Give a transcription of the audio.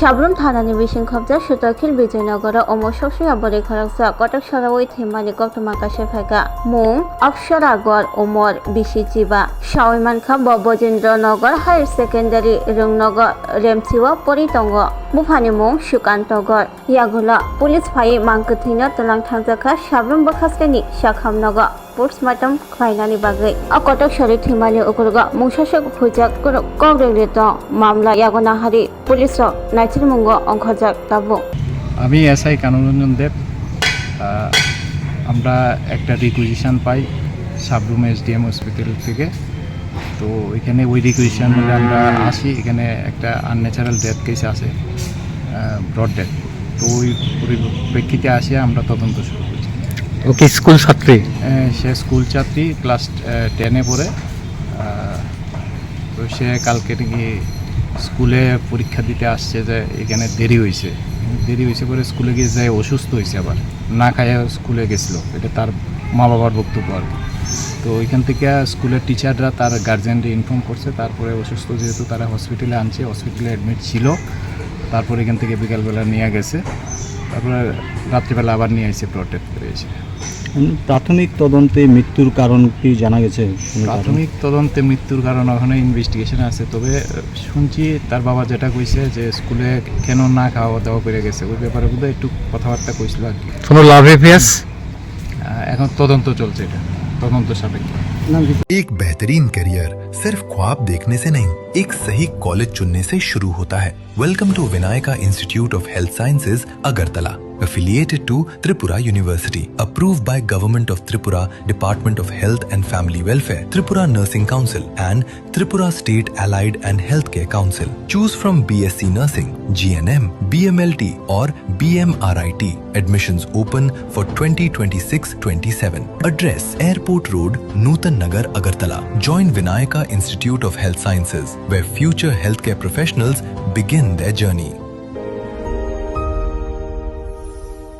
Sabroom থানানি বিশিং খবজা সুতাখিল Bijoynagar অমশকসি আবরে খরকসা Cuttack সরাওই থেমানি গৌতম আকাশে ফাইকা মুং অপসরাগর ওমর বিশি চিবা সাওইমানখা ববজেন্দ্রনগর হায়ার সেকেন্ডারি রংনগর রেমচিওয়া পরিতঙ্গ বুফানি মুং সুকান্তগর ইয়াগুলা পুলিশ ফাই মাংকথিনো তলাং থাংজাখা Sabroom বখাসকানি শাখামনগর পোস্টমর্টম খাইনানি বাগৈ কটক শরীর থিমালি উকুরগ মুংশাসক হুজাক কগ্রেগ্রেত মামলা ইয়াগনাহারি পুলিশ নাইচির মুঙ্গ অংখজাক তাবু আমি এসআই কানুরঞ্জন দেব আমরা একটা রিকুইজিশন পাই Sabroom এসডিএম হসপিটাল থেকে তো এখানে ওই রিকুইজিশন মধ্যে আমরা আসি এখানে একটা আনন্যাচারাল ডেথ কেস আছে ব্রড ডেথ তো ওই পরিপ্রেক্ষিতে আসি আমরা তদন্ত শুরু করছি ওকে স্কুল ছাত্রী সে স্কুল ছাত্রী ক্লাস 10-এ পড়ে তো সে কালকে নাকি স্কুলে পরীক্ষা দিতে আসছে যে এখানে দেরি হয়েছে পরে স্কুলে গিয়ে যায় অসুস্থ হয়েছে আবার না খাইয়া স্কুলে গেছিলো এটা তার মা বাবার বক্তব্য আর কি তো ওইখান থেকে স্কুলের টিচাররা তার গার্জেনকে ইনফর্ম করছে তারপরে অসুস্থ যেহেতু তারা হসপিটালে আনছে হসপিটালে অ্যাডমিট ছিল তারপর এখান থেকে বিকালবেলা নিয়ে গেছে তারপরে রাত্রিবেলা আবার নিয়ে এসে প্রটেক্ট করে এসে প্রাথমিক তদন্তে মৃত্যুর কারণ কি জানা গেছে প্রাথমিক তদন্তে মৃত্যুর কারণ ওখানে ইনভেস্টিগেশন আছে তবে শুনছি তার বাবা যেটা কইছে যে স্কুলে কেন না খাওয়া দাওয়া করে গেছে ওই ব্যাপারে বোধহয় একটু কথাবার্তা কইছিল আর কি কোনো লাভ এফেস এখন তদন্ত চলছে এটা তদন্ত সাপেক্ষে एक बेहतरीन करियर सिर्फ ख्वाब देखने से नहीं एक सही कॉलेज चुनने से शुरू होता है welcome to Vinayaka institute of health sciences Agartala affiliated to Tripura University approved by Government of Tripura Department of Health and Family Welfare Tripura Nursing Council and Tripura State Allied and Healthcare Council choose from BSc Nursing GNM BMLT or BMRIT admissions open for 2026-27 address Airport Road Nutan Nagar Agartala join Vinayaka Institute of Health Sciences where future healthcare professionals begin their journey